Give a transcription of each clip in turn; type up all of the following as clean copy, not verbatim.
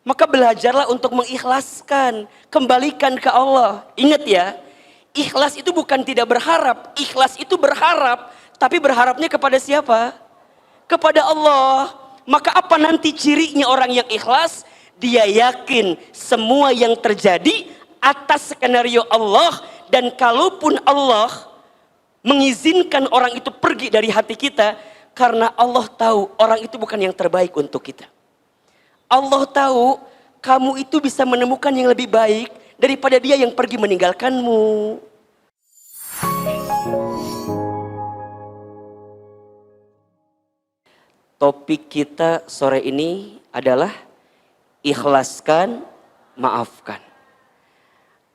Maka belajarlah untuk mengikhlaskan, kembalikan ke Allah. Ingat ya, ikhlas itu bukan tidak berharap, ikhlas itu berharap, tapi berharapnya kepada siapa? Kepada Allah. Maka apa nanti cirinya orang yang ikhlas? Dia yakin semua yang terjadi atas skenario Allah, dan kalaupun Allah mengizinkan orang itu pergi dari hati kita, karena Allah tahu orang itu bukan yang terbaik untuk kita. Allah tahu kamu itu bisa menemukan yang lebih baik daripada dia yang pergi meninggalkanmu. Topik kita sore ini adalah ikhlaskan, maafkan.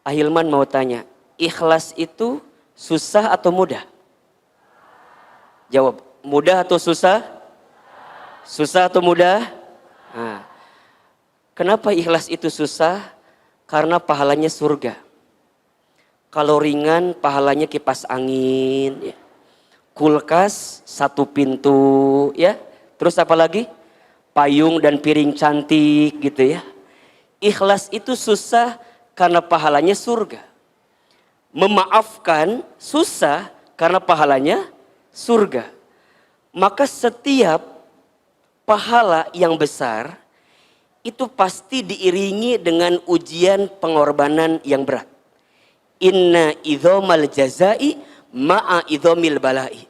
Ahilman mau tanya, ikhlas itu susah atau mudah? Jawab, mudah atau susah? Susah atau mudah? Nah, kenapa ikhlas itu susah? Karena pahalanya surga. Kalau ringan pahalanya kipas angin, ya. Kulkas satu pintu, ya. Terus apa lagi? Payung dan piring cantik gitu ya. Ikhlas itu susah karena pahalanya surga. Memaafkan susah karena pahalanya surga. Maka setiap pahala yang besar itu pasti diiringi dengan ujian pengorbanan yang berat. Inna idhomal jazai ma'a idhomil balai.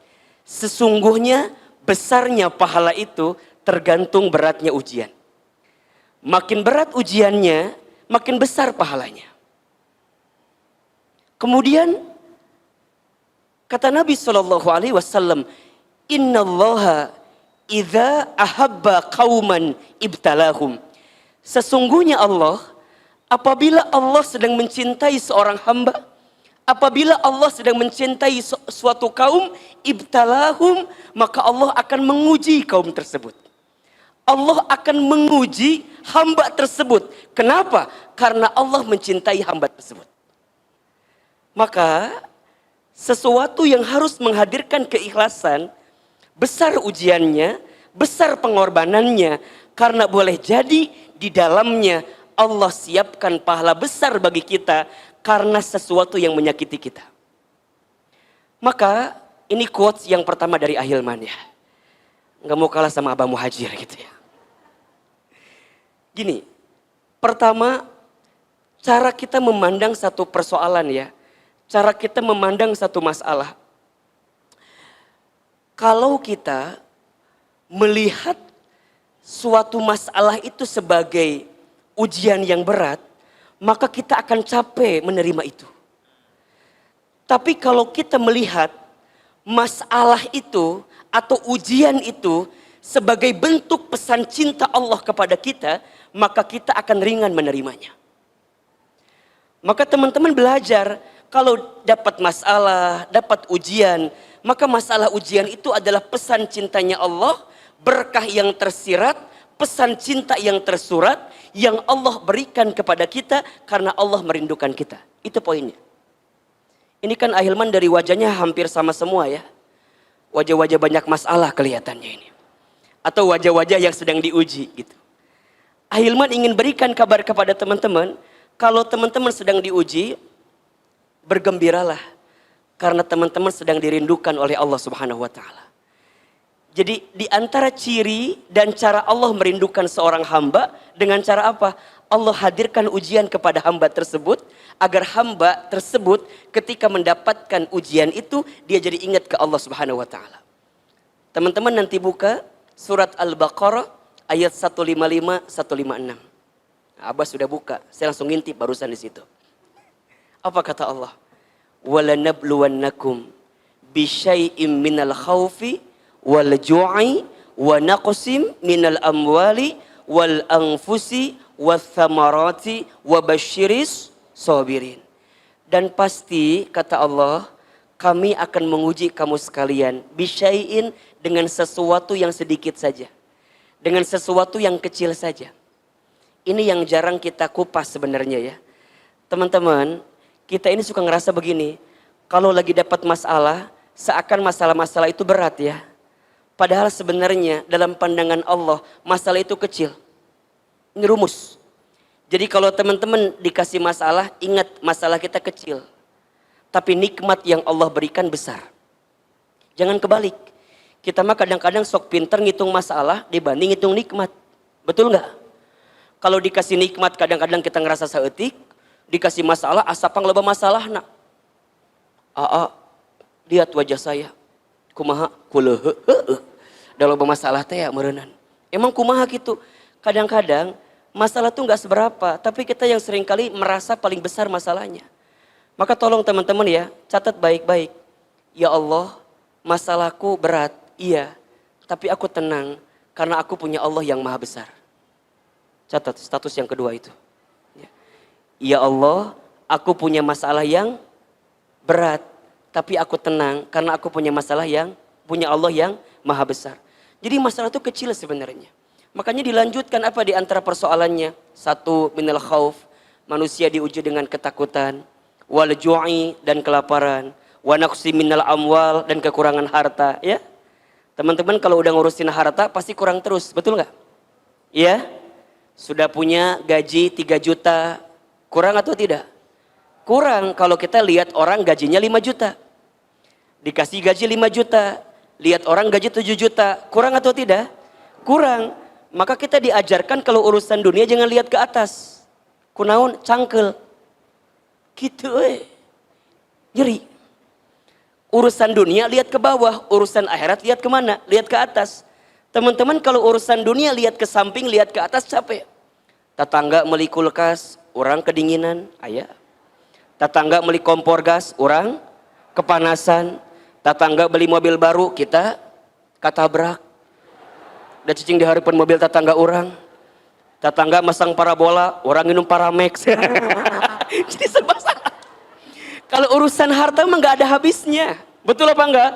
Sesungguhnya besarnya pahala itu tergantung beratnya ujian. Makin berat ujiannya, makin besar pahalanya. Kemudian kata Nabi SAW, Innallaha idza ahabba qauman ibtalahum. Sesungguhnya Allah, apabila Allah sedang mencintai seorang hamba, apabila Allah sedang mencintai suatu kaum, ibtalahum, maka Allah akan menguji kaum tersebut. Allah akan menguji hamba tersebut. Kenapa? Karena Allah mencintai hamba tersebut. Maka sesuatu yang harus menghadirkan keikhlasan, besar ujiannya, besar pengorbanannya, karena boleh jadi di dalamnya Allah siapkan pahala besar bagi kita karena sesuatu yang menyakiti kita. Maka ini quotes yang pertama dari Ahilman ya. Nggak mau kalah sama Abang Muhajir gitu ya. Gini, pertama cara kita memandang satu persoalan ya. Cara kita memandang satu masalah. Kalau kita melihat suatu masalah itu sebagai ujian yang berat, maka kita akan capek menerima itu. Tapi kalau kita melihat masalah itu atau ujian itu sebagai bentuk pesan cinta Allah kepada kita, maka kita akan ringan menerimanya. Maka teman-teman belajar, kalau dapat masalah, dapat ujian, maka masalah ujian itu adalah pesan cintanya Allah, berkah yang tersirat, pesan cinta yang tersurat, yang Allah berikan kepada kita karena Allah merindukan kita. Itu poinnya. Ini kan Ahilman dari wajahnya hampir sama semua ya. Wajah-wajah banyak masalah kelihatannya ini. Atau wajah-wajah yang sedang diuji gitu. Ahilman ingin berikan kabar kepada teman-teman, kalau teman-teman sedang diuji, bergembiralah. Karena teman-teman sedang dirindukan oleh Allah Subhanahu wa Ta'ala. Jadi di antara ciri dan cara Allah merindukan seorang hamba, dengan cara apa? Allah hadirkan ujian kepada hamba tersebut, agar hamba tersebut ketika mendapatkan ujian itu, dia jadi ingat ke Allah Subhanahu wa Ta'ala. Teman-teman nanti buka surat Al-Baqarah ayat 155, 156. Abah sudah buka, saya langsung ngintip barusan di situ. Apa kata Allah? وَلَنَبْلُوَنَّكُمْ بِشَيْءٍ مِّنَ الْخَوْفِ وَالْجُوعِ وَنَقْصٍ مِّنَ الْأَمْوَالِ وَالْأَنْفُسِ وَالثَّمَرَاتِ وَبَشِّرِ الصَّابِرِينَ. Dan pasti kata Allah, kami akan menguji kamu sekalian bisyai'in, dengan sesuatu yang sedikit saja, dengan sesuatu yang kecil saja. Ini yang jarang kita kupas sebenarnya ya. Teman-teman, kita ini suka ngerasa begini, kalau lagi dapat masalah, seakan masalah-masalah itu berat ya. Padahal sebenarnya dalam pandangan Allah, masalah itu kecil. Ini rumus. Jadi kalau teman-teman dikasih masalah, ingat masalah kita kecil. Tapi nikmat yang Allah berikan besar. Jangan kebalik. Kita mah kadang-kadang sok pinter ngitung masalah dibanding ngitung nikmat. Betul nggak? Kalau dikasih nikmat kadang-kadang kita ngerasa saeutik, dikasih masalah asapang loba masalah nak. Lihat wajah saya. Kumaha kuleuh. Da loba masalah teh ya meureunnan. Emang kumaha gitu? Kadang-kadang masalah tuh nggak seberapa, tapi kita yang seringkali merasa paling besar masalahnya. Maka tolong teman-teman ya, catat baik-baik. Ya Allah, masalahku berat, iya. Tapi aku tenang, karena aku punya Allah yang maha besar. Catat status yang kedua itu. Ya Allah, aku punya masalah yang berat. Tapi aku tenang, karena aku punya punya Allah yang maha besar. Jadi masalah itu kecil sebenarnya. Makanya dilanjutkan apa di antara persoalannya? Satu, minal khauf. Manusia diuji dengan ketakutan. Wal ju'i, dan kelaparan. Wa naqsi minal amwal, dan kekurangan harta. Ya, teman-teman kalau udah ngurusin harta pasti kurang terus, betul nggak? Ya, sudah punya gaji 3 juta, kurang atau tidak? Kurang kalau kita lihat orang gajinya 5 juta. Dikasih gaji 5 juta, lihat orang gaji 7 juta, kurang atau tidak? Kurang. Maka kita diajarkan kalau urusan dunia jangan lihat ke atas. Kunaon cangkel. Gitu Nyeri. Urusan dunia lihat ke bawah, urusan akhirat lihat kemana? Lihat ke atas. Teman-teman kalau urusan dunia lihat ke samping, lihat ke atas capek. Tetangga beli kulkas, orang kedinginan, ayah. Tetangga beli kompor gas, orang kepanasan. Tetangga beli mobil baru, kita katabrak. Udah cicing di harapan mobil tetangga orang. Tetangga masang parabola, orang minum Paramex. Jadi serba salah. Kalau urusan harta mah nggak ada habisnya. Betul apa enggak?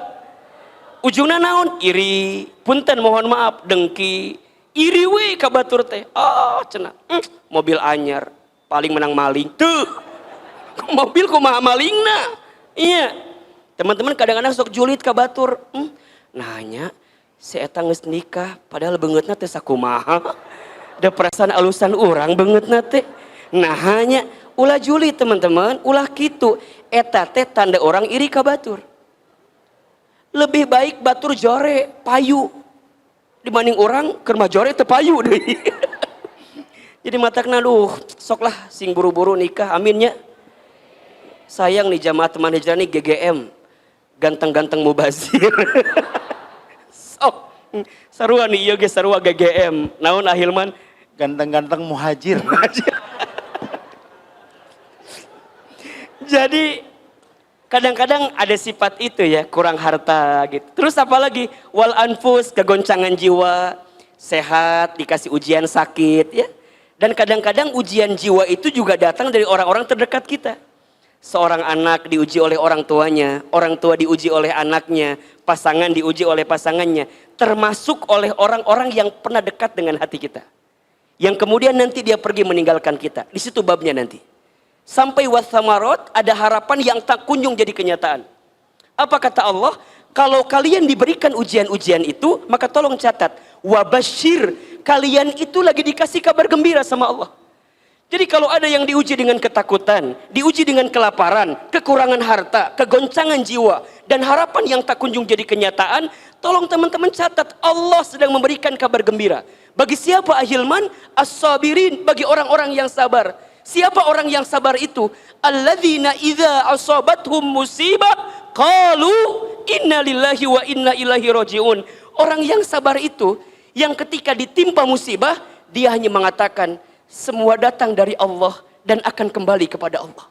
Ujungnya naon? Iri. Punten mohon maaf, dengki. Iri we ka batur teh. Cenah. Mobil anyar, paling menang maling. Tuh. Mobil kumaha malingna. Iya. Teman-teman kadang-kadang sok julid ka batur. Nanya, si eta geus nikah padahal beungeutna teh sakumaha. Da perasaan alusan urang beungeutna teh. Nah hanya ulah julid teman-teman, ulah kitu. Eta teh tanda orang iri ka batur. Lebih baik batur jore payu dibanding orang keur mah jore teu payu deui. Jadi matakna soklah sing buru-buru nikah aminnya. Sayang nih jamaah teman hijrah nih GGM. Ganteng-ganteng mubazir. Sok sarua nih ieu ge sarua GGM. Naon Ahilman? Ganteng-ganteng muhajir. Jadi kadang-kadang ada sifat itu ya, kurang harta gitu. Terus apa lagi? Wal anfus, kegoncangan jiwa, sehat, dikasih ujian sakit ya. Dan kadang-kadang ujian jiwa itu juga datang dari orang-orang terdekat kita. Seorang anak diuji oleh orang tuanya, orang tua diuji oleh anaknya, pasangan diuji oleh pasangannya, termasuk oleh orang-orang yang pernah dekat dengan hati kita. Yang kemudian nanti dia pergi meninggalkan kita. Di situ babnya nanti. Sampai wasamarot, ada harapan yang tak kunjung jadi kenyataan. Apa kata Allah? Kalau kalian diberikan ujian-ujian itu, maka tolong catat. Wabashir, kalian itu lagi dikasih kabar gembira sama Allah. Jadi kalau ada yang diuji dengan ketakutan, diuji dengan kelaparan, kekurangan harta, kegoncangan jiwa, dan harapan yang tak kunjung jadi kenyataan, tolong teman-teman catat, Allah sedang memberikan kabar gembira. Bagi siapa Ahilman? As-sabirin, bagi orang-orang yang sabar. Siapa orang yang sabar itu? Alladzina idza asabathum musibah qalu inna lillahi wa inna ilaihi rajiun. Orang yang sabar itu yang ketika ditimpa musibah dia hanya mengatakan semua datang dari Allah dan akan kembali kepada Allah.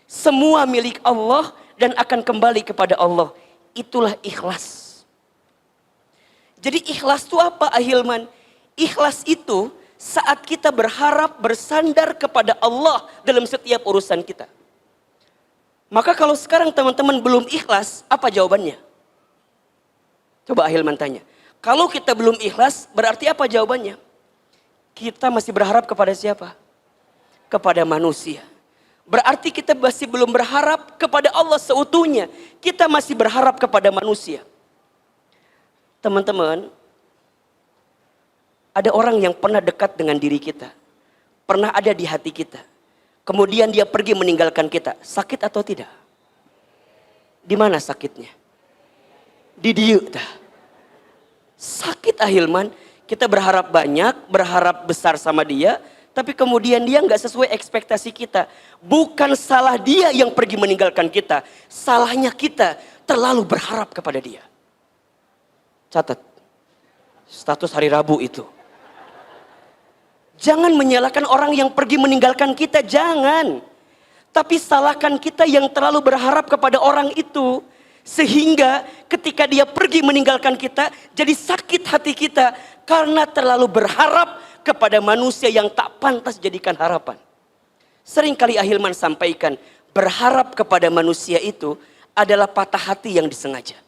Semua milik Allah dan akan kembali kepada Allah. Itulah ikhlas. Jadi ikhlas itu apa Ahilman? Ikhlas itu saat kita berharap bersandar kepada Allah dalam setiap urusan kita. Maka kalau sekarang teman-teman belum ikhlas, apa jawabannya? Coba Ahilman tanya. Kalau kita belum ikhlas, berarti apa jawabannya? Kita masih berharap kepada siapa? Kepada manusia. Berarti kita masih belum berharap kepada Allah seutuhnya. Kita masih berharap kepada manusia. Teman-teman, ada orang yang pernah dekat dengan diri kita. pernah ada di hati kita. Kemudian dia pergi meninggalkan kita. Sakit atau tidak? Di mana sakitnya? Di dia dah. Sakit Ahilman. Kita berharap banyak, berharap besar sama dia, tapi kemudian dia nggak sesuai ekspektasi kita. Bukan salah dia yang pergi meninggalkan kita, salahnya kita terlalu berharap kepada dia. Catat, status hari Rabu itu. Jangan menyalahkan orang yang pergi meninggalkan kita, jangan. Tapi salahkan kita yang terlalu berharap kepada orang itu. Sehingga ketika dia pergi meninggalkan kita, jadi sakit hati kita. Karena terlalu berharap kepada manusia yang tak pantas jadikan harapan. Seringkali Ahilman sampaikan, berharap kepada manusia itu adalah patah hati yang disengaja.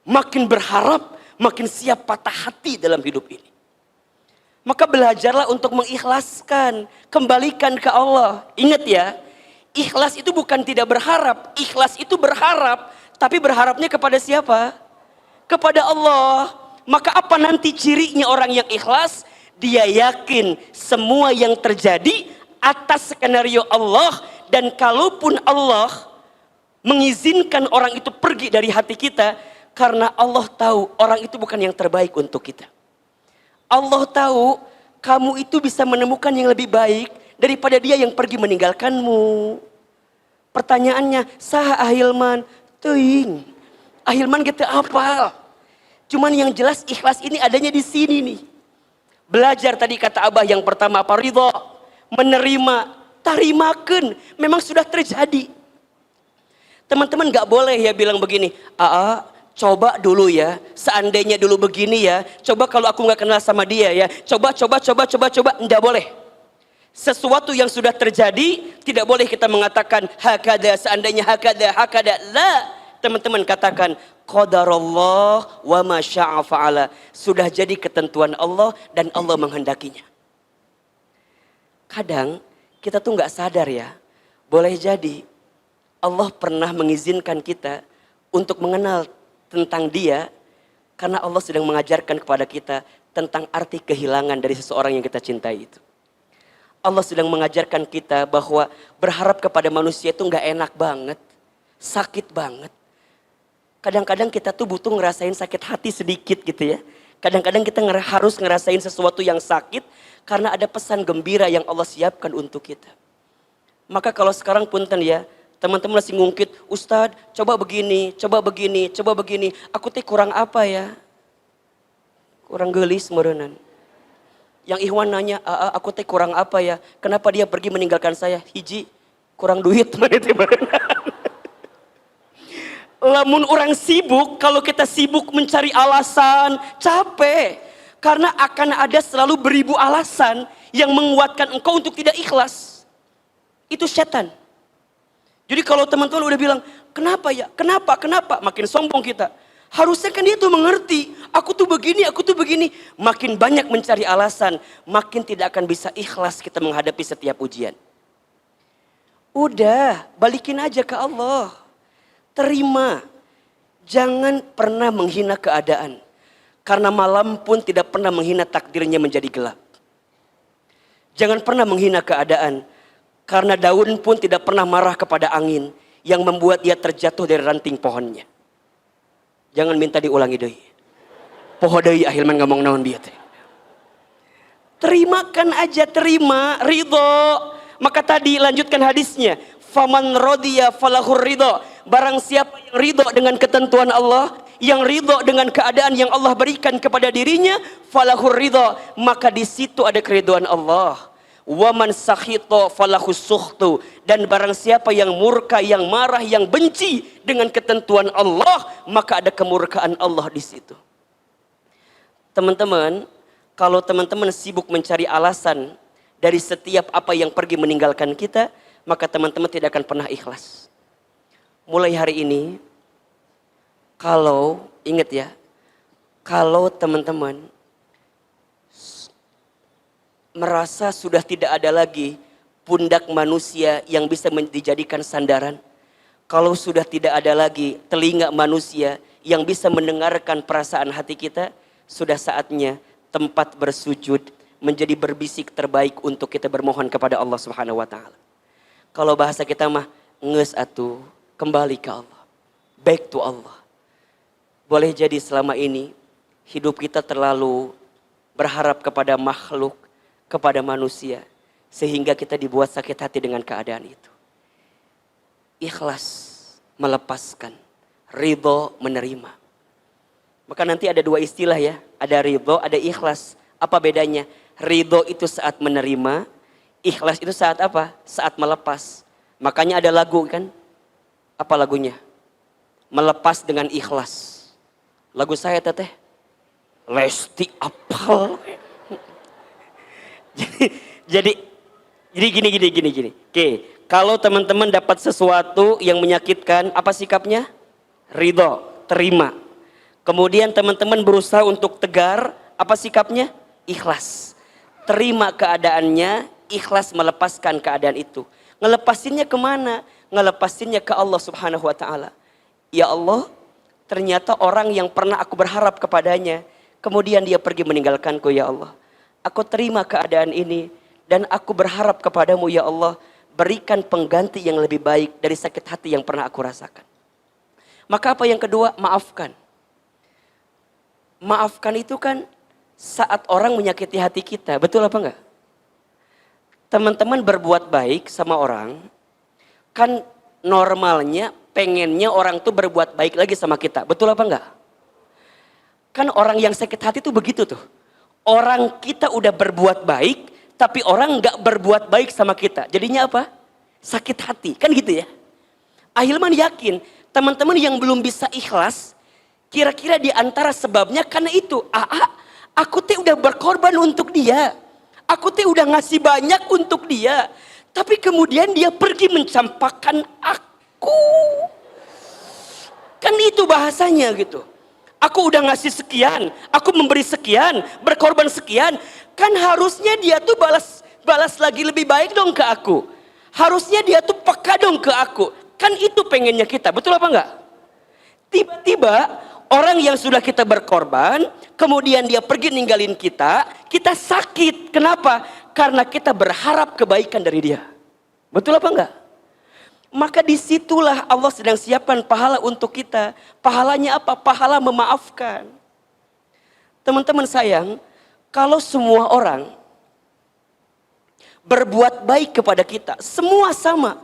Makin berharap, makin siap patah hati dalam hidup ini. Maka belajarlah untuk mengikhlaskan, kembalikan ke Allah. Ingat ya, ikhlas itu bukan tidak berharap, ikhlas itu berharap. Tapi berharapnya kepada siapa? Kepada Allah. Maka apa nanti cirinya orang yang ikhlas? Dia yakin semua yang terjadi atas skenario Allah. Dan kalaupun Allah mengizinkan orang itu pergi dari hati kita, karena Allah tahu orang itu bukan yang terbaik untuk kita. Allah tahu kamu itu bisa menemukan yang lebih baik daripada dia yang pergi meninggalkanmu. Pertanyaannya, saha Ahilman? Tuing, Ahilman kita apal. Cuman yang jelas ikhlas ini adanya di sini nih. Belajar tadi kata Abah yang pertama apa? Ridho, menerima, tarimakan. Memang sudah terjadi. Teman-teman gak boleh ya bilang begini, coba dulu ya, seandainya dulu begini ya, coba kalau aku gak kenal sama dia ya, coba, enggak boleh. Sesuatu yang sudah terjadi, tidak boleh kita mengatakan hakada, seandainya hakada. La, teman-teman katakan qadarullah wa ma syaa fa'ala. Sudah jadi ketentuan Allah dan Allah menghendakinya. Kadang kita tuh nggak sadar ya, boleh jadi Allah pernah mengizinkan kita untuk mengenal tentang dia karena Allah sedang mengajarkan kepada kita tentang arti kehilangan dari seseorang yang kita cintai itu. Allah sedang mengajarkan kita bahwa berharap kepada manusia itu nggak enak banget, sakit banget. Kadang-kadang kita tuh butuh ngerasain sakit hati sedikit gitu ya. Kadang-kadang kita harus ngerasain sesuatu yang sakit karena ada pesan gembira yang Allah siapkan untuk kita. Maka kalau sekarang punten ya, teman-teman masih ngungkit, Ustadz coba begini, aku teh kurang apa ya? Kurang gelis merenan. Yang Ikhwan nanya, aku teh kurang apa ya? Kenapa dia pergi meninggalkan saya? Hiji, kurang duit. Lamun orang sibuk, kalau kita sibuk mencari alasan, capek. Karena akan ada selalu beribu alasan yang menguatkan engkau untuk tidak ikhlas. Itu setan. Jadi kalau teman-teman udah bilang, kenapa ya? Kenapa? Makin sombong kita. Harusnya kan dia tuh mengerti, aku tuh begini. Makin banyak mencari alasan, makin tidak akan bisa ikhlas kita menghadapi setiap ujian. Udah, balikin aja ke Allah. Terima. Jangan pernah menghina keadaan. Karena malam pun tidak pernah menghina takdirnya menjadi gelap. Jangan pernah menghina keadaan. Karena daun pun tidak pernah marah kepada angin yang membuat dia terjatuh dari ranting pohonnya. Jangan minta diulangi deui. Poho deui Ahilman ngomong naon bieu teh. Terimakan aja, terima, ridho. Maka tadi lanjutkan hadisnya. Faman rodiya falahur ridho. Barang siapa yang ridho dengan ketentuan Allah, yang ridho dengan keadaan yang Allah berikan kepada dirinya, falahur ridho. Maka di situ ada keridhaan Allah. Waman sakhito falahus sukhtu. Dan barang siapa yang murka, yang marah, yang benci dengan ketentuan Allah, maka ada kemurkaan Allah di situ. Teman-teman, kalau teman-teman sibuk mencari alasan dari setiap apa yang pergi meninggalkan kita, maka teman-teman tidak akan pernah ikhlas. Mulai hari ini, kalau ingat ya, kalau teman-teman merasa sudah tidak ada lagi pundak manusia yang bisa dijadikan sandaran. Kalau sudah tidak ada lagi telinga manusia yang bisa mendengarkan perasaan hati kita, sudah saatnya tempat bersujud menjadi berbisik terbaik untuk kita bermohon kepada Allah Subhanahu wa taala. Kalau bahasa kita mah nges atuh, kembali ke Allah. Back to Allah. Boleh jadi selama ini hidup kita terlalu berharap kepada makhluk, kepada manusia, sehingga kita dibuat sakit hati dengan keadaan itu. Ikhlas melepaskan, ridho menerima. Maka nanti ada dua istilah ya, ada ridho, ada ikhlas. Apa bedanya? Ridho itu saat menerima, ikhlas itu saat apa? Saat melepas. Makanya ada lagu kan? Apa lagunya? Melepas dengan ikhlas. Lagu saya teteh Lesti apal. jadi gini. Oke, kalau teman-teman dapat sesuatu yang menyakitkan, apa sikapnya? Ridho, terima. Kemudian teman-teman berusaha untuk tegar, apa sikapnya? Ikhlas. Terima keadaannya, ikhlas melepaskan keadaan itu. Ngelepasinnya kemana? Ngelepasinnya ke Allah Subhanahu wa taala. Ya Allah, ternyata orang yang pernah aku berharap kepadanya, kemudian dia pergi meninggalkanku ya Allah. Aku terima keadaan ini dan aku berharap kepadamu ya Allah, berikan pengganti yang lebih baik dari sakit hati yang pernah aku rasakan. Maka apa yang kedua? Maafkan. Maafkan itu kan saat orang menyakiti hati kita, betul apa enggak? Teman-teman berbuat baik sama orang, kan normalnya pengennya orang tuh berbuat baik lagi sama kita, betul apa enggak? Kan orang yang sakit hati tuh begitu tuh. Orang kita udah berbuat baik, tapi orang enggak berbuat baik sama kita. Jadinya apa? Sakit hati, kan gitu ya. Ahilman yakin, teman-teman yang belum bisa ikhlas, kira-kira di antara sebabnya karena itu. Aku teh udah berkorban untuk dia. Aku teh udah ngasih banyak untuk dia. Tapi kemudian dia pergi mencampakkan aku. Kan itu bahasanya gitu. Aku udah ngasih sekian, aku memberi sekian, berkorban sekian. Kan harusnya dia tuh balas lagi lebih baik dong ke aku. Harusnya dia tuh peka dong ke aku. Kan itu pengennya kita, betul apa enggak? Tiba-tiba orang yang sudah kita berkorban, kemudian dia pergi ninggalin kita, kita sakit. Kenapa? Karena kita berharap kebaikan dari dia. Betul apa enggak? Maka disitulah Allah sedang siapkan pahala untuk kita. Pahalanya apa? Pahala memaafkan. Teman-teman sayang, kalau semua orang berbuat baik kepada kita, semua sama,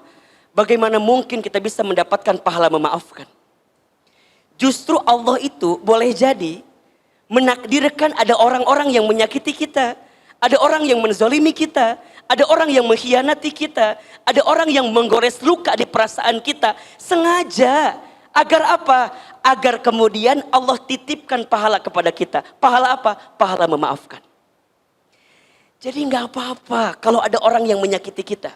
bagaimana mungkin kita bisa mendapatkan pahala memaafkan? Justru Allah itu boleh jadi menakdirkan ada orang-orang yang menyakiti kita, ada orang yang menzalimi kita, ada orang yang mengkhianati kita, ada orang yang menggores luka di perasaan kita sengaja. Agar apa? Agar kemudian Allah titipkan pahala kepada kita. Pahala apa? Pahala memaafkan. Jadi nggak apa-apa kalau ada orang yang menyakiti kita.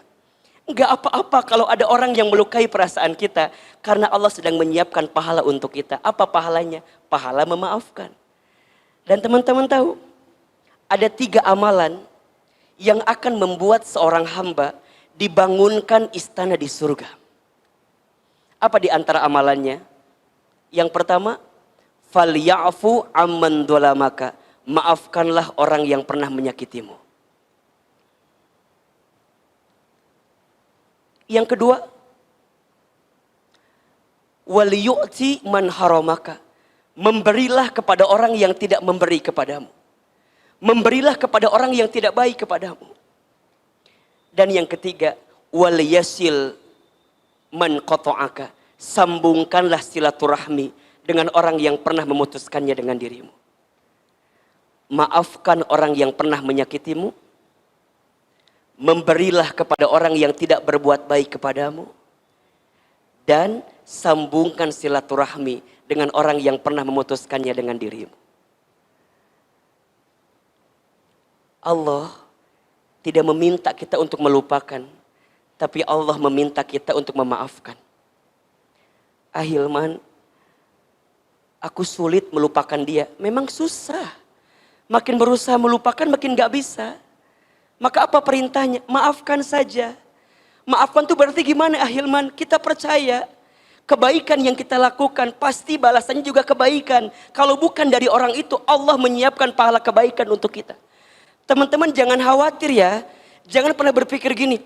Nggak apa-apa kalau ada orang yang melukai perasaan kita. Karena Allah sedang menyiapkan pahala untuk kita. Apa pahalanya? Pahala memaafkan. Dan teman-teman tahu, ada 3 amalan yang akan membuat seorang hamba dibangunkan istana di surga. Apa di antara amalannya? Yang pertama, falyafu amman dolamaka. Maafkanlah orang yang pernah menyakitimu. Yang kedua, waliyu'ti man haramaka. Memberilah kepada orang yang tidak memberi kepadamu. Memberilah kepada orang yang tidak baik kepadamu. Dan yang ketiga, waliyasil man qata'aka. Sambungkanlah silaturahmi dengan orang yang pernah memutuskannya dengan dirimu. Maafkan orang yang pernah menyakitimu. Memberilah kepada orang yang tidak berbuat baik kepadamu. Dan sambungkan silaturahmi dengan orang yang pernah memutuskannya dengan dirimu. Allah tidak meminta kita untuk melupakan, tapi Allah meminta kita untuk memaafkan. Ahilman, aku sulit melupakan dia. Memang susah. Makin berusaha melupakan makin gak bisa. Maka apa perintahnya? Maafkan saja. Maafkan itu berarti gimana Ahilman? Kita percaya kebaikan yang kita lakukan pasti balasannya juga kebaikan. Kalau bukan dari orang itu, Allah menyiapkan pahala kebaikan untuk kita. Teman-teman jangan khawatir ya. Jangan pernah berpikir gini,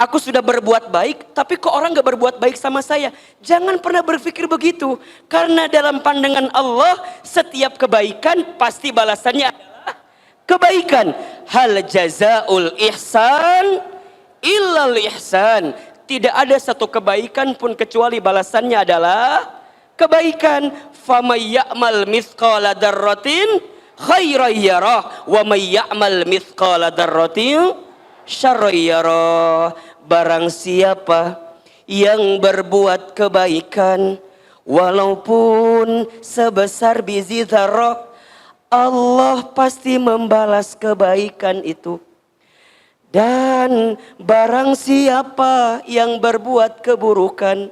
aku sudah berbuat baik, tapi kok orang gak berbuat baik sama saya. Jangan pernah berpikir begitu. Karena dalam pandangan Allah, setiap kebaikan pasti balasannya adalah kebaikan. Hal jazaul ihsan illal ihsan. Tidak ada satu kebaikan pun kecuali balasannya adalah kebaikan. Famay ya'mal mithqala dzarratin khairan yarah wa may ya'mal mithqala dzarratin syarran yarah. Barang siapa yang berbuat kebaikan walaupun sebesar biji dzarrah, Allah pasti membalas kebaikan itu. Dan barang siapa yang berbuat keburukan,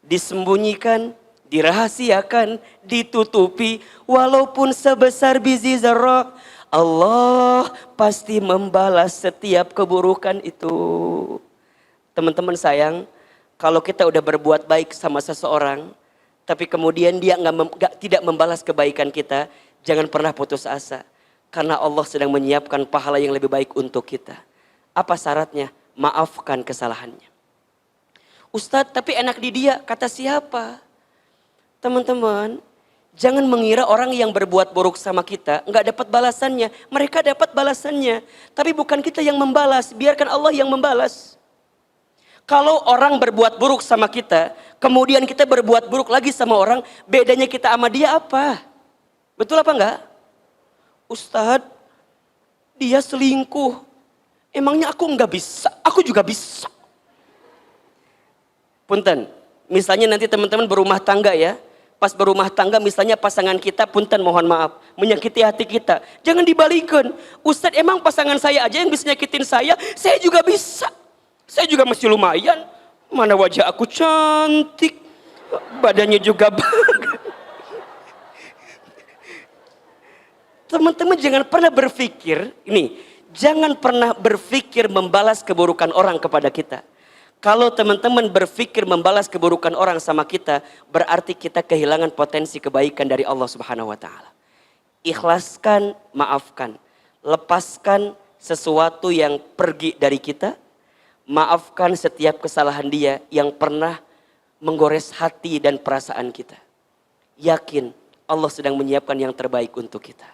disembunyikan, dirahasiakan, ditutupi, walaupun sebesar biji zarrah, Allah pasti membalas setiap keburukan itu. Teman-teman sayang, kalau kita udah berbuat baik sama seseorang, tapi kemudian dia tidak membalas kebaikan kita, jangan pernah putus asa. Karena Allah sedang menyiapkan pahala yang lebih baik untuk kita. Apa syaratnya? Maafkan kesalahannya. Ustadz, tapi enak di dia, kata siapa? Teman-teman, jangan mengira orang yang berbuat buruk sama kita nggak dapat balasannya. Mereka dapat balasannya, tapi bukan kita yang membalas. Biarkan Allah yang membalas. Kalau orang berbuat buruk sama kita, kemudian kita berbuat buruk lagi sama orang, bedanya kita sama dia apa? Betul apa enggak? Ustadz, dia selingkuh. Emangnya aku enggak bisa? Aku juga bisa. Punten, misalnya nanti teman-teman berumah tangga ya. Pas berumah tangga misalnya pasangan kita, punten mohon maaf, menyakiti hati kita. Jangan dibalikin. Ustadz, emang pasangan saya aja yang bisa nyakitin saya juga bisa. Saya juga masih lumayan. Mana wajah aku cantik. Badannya juga bagus. Teman-teman jangan pernah berpikir, jangan pernah berpikir membalas keburukan orang kepada kita. Kalau teman-teman berpikir membalas keburukan orang sama kita, berarti kita kehilangan potensi kebaikan dari Allah Subhanahu wa taala. Ikhlaskan, maafkan. Lepaskan sesuatu yang pergi dari kita. Maafkan setiap kesalahan dia yang pernah menggores hati dan perasaan kita. Yakin Allah sedang menyiapkan yang terbaik untuk kita.